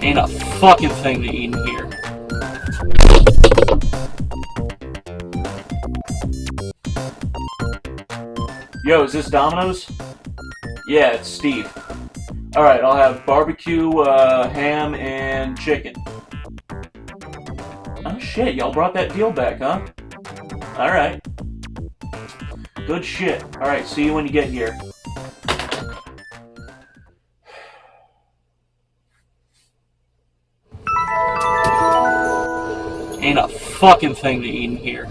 Ain't a fucking thing to eat in here. Yo, is this Domino's? Yeah, it's Steve. Alright, I'll have barbecue, ham, and chicken. Oh shit, y'all brought that deal back, huh? Alright. Good shit. Alright, see you when you get here. Ain't a fucking thing to eat in here.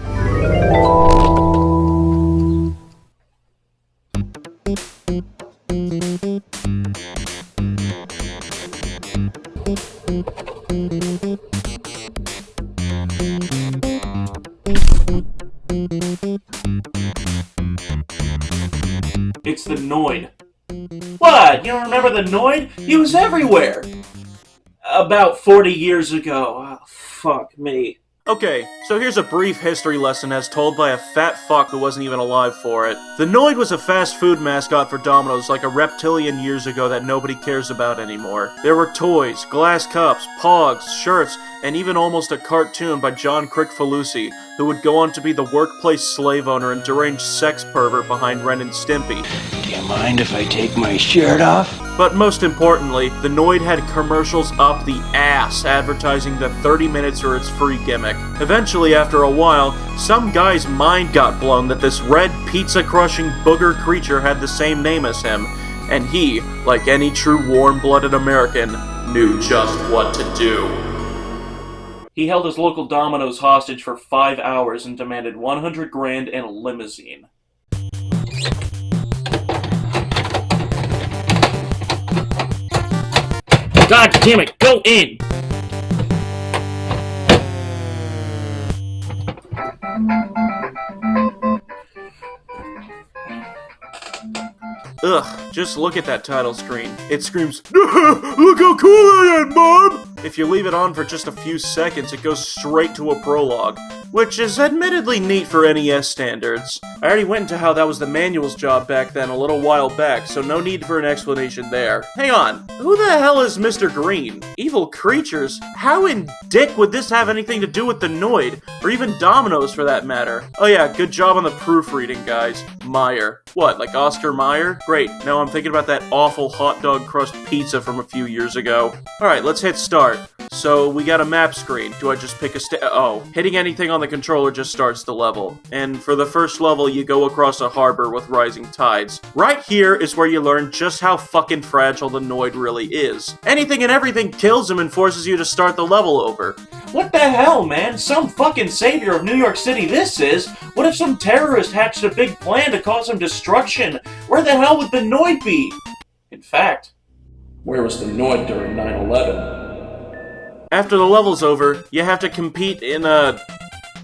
It's the Noid. What? You don't remember the Noid? He was everywhere! About 40 years ago. Oh, fuck me. Okay, so here's a brief history lesson as told by a fat fuck who wasn't even alive for it. The Noid was a fast food mascot for Domino's like a reptilian years ago that nobody cares about anymore. There were toys, glass cups, pogs, shirts, and even almost a cartoon by John Crickfalusi, who would go on to be the workplace slave owner and deranged sex pervert behind Ren and Stimpy. Do you mind if I take my shirt off? But most importantly, the Noid had commercials up the ass advertising the 30 minutes or it's free gimmick. Eventually, after a while, some guy's mind got blown that this red pizza-crushing booger creature had the same name as him, and he, like any true warm-blooded American, knew just what to do. He held his local Domino's hostage for 5 hours and demanded 100 grand and a limousine. God damn it, go in! Ugh, just look at that title screen. It screams, "Look how cool I am, Mom!" If you leave it on for just a few seconds, it goes straight to a prologue, which is admittedly neat for NES standards. I already went into how that was the manual's job back then a little while back, so no need for an explanation there. Hang on, who the hell is Mr. Green? Evil creatures? How in dick would this have anything to do with the Noid? Or even Domino's for that matter? Oh yeah, good job on the proofreading, guys. Meyer. What, like Oscar Mayer? Great, now I'm thinking about that awful hot dog crust pizza from a few years ago. Alright, let's hit start. So, we got a map screen. Do I just pick a oh, hitting anything on the controller just starts the level. And for the first level, you go across a harbor with rising tides. Right here is where you learn just how fucking fragile the Noid really is. Anything and everything kills him and forces you to start the level over. What the hell, man? Some fucking savior of New York City this is? What if some terrorist hatched a big plan to cause some destruction? Where the hell would the Noid be? In fact, where was the Noid during 9/11? After the level's over, you have to compete in a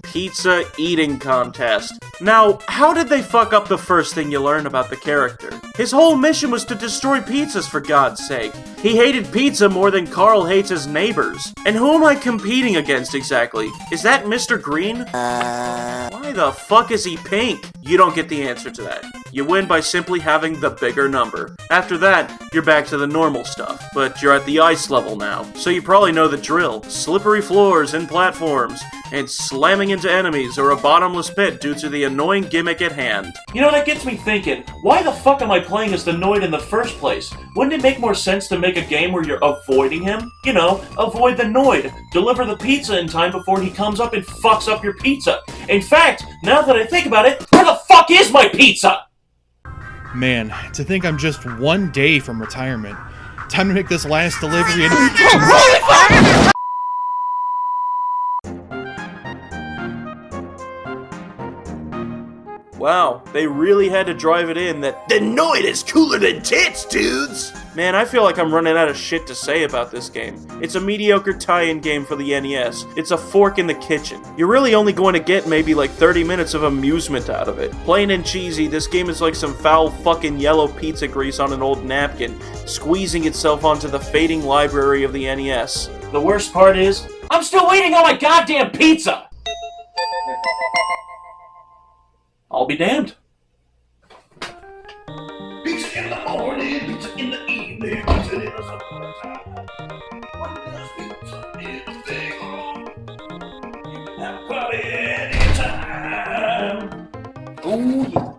pizza eating contest. Now, how did they fuck up the first thing you learn about the character? His whole mission was to destroy pizzas, for God's sake. He hated pizza more than Carl hates his neighbors. And who am I competing against exactly? Is that Mr. Green? Why the fuck is he pink? You don't get the answer to that. You win by simply having the bigger number. After that, you're back to the normal stuff, but you're at the ice level now, so you probably know the drill. Slippery floors and platforms, and slamming into enemies or a bottomless pit due to the annoying gimmick at hand. You know, that gets me thinking, why the fuck am I playing as the Noid in the first place? Wouldn't it make more sense to make a game where you're avoiding him? You know, avoid the Noid. Deliver the pizza in time before he comes up and fucks up your pizza. In fact, now that I think about it, where the fuck is my pizza? Man, to think I'm just one day from retirement. Time to make this last delivery and— Wow, they really had to drive it in that the Noid is cooler than tits, dudes! Man, I feel like I'm running out of shit to say about this game. It's a mediocre tie-in game for the NES. It's a fork in the kitchen. You're really only going to get maybe like 30 minutes of amusement out of it. Plain and cheesy, this game is like some foul fucking yellow pizza grease on an old napkin, squeezing itself onto the fading library of the NES. The worst part is, I'm still waiting on my goddamn pizza! I'll be damned. Pizza in the morning, pizza in the evening, pizza in the summertime. Oh, yeah.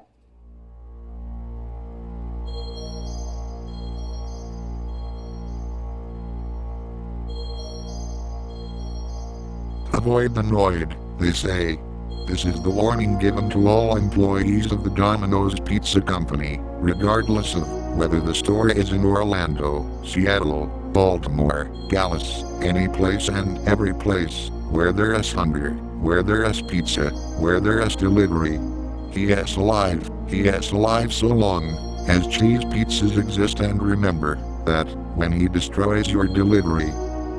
Avoid the Noid, they say. This is the warning given to all employees of the Domino's Pizza Company, regardless of whether the store is in Orlando, Seattle, Baltimore, Dallas, any place and every place, where there is hunger, where there is pizza, where there is delivery. He is alive so long as cheese pizzas exist, and remember that when he destroys your delivery.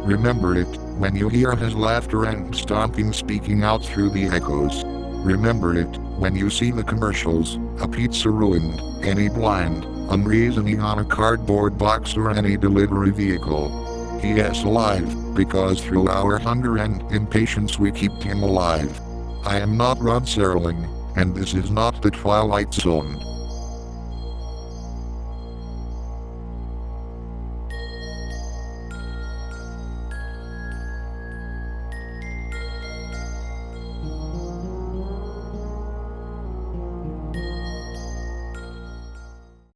Remember it when you hear his laughter and stomping speaking out through the echoes. Remember it when you see the commercials, a pizza ruined, any blind, unreasoning on a cardboard box or any delivery vehicle. He is alive because through our hunger and impatience we keep him alive. I am not Rod Serling, and this is not the Twilight Zone.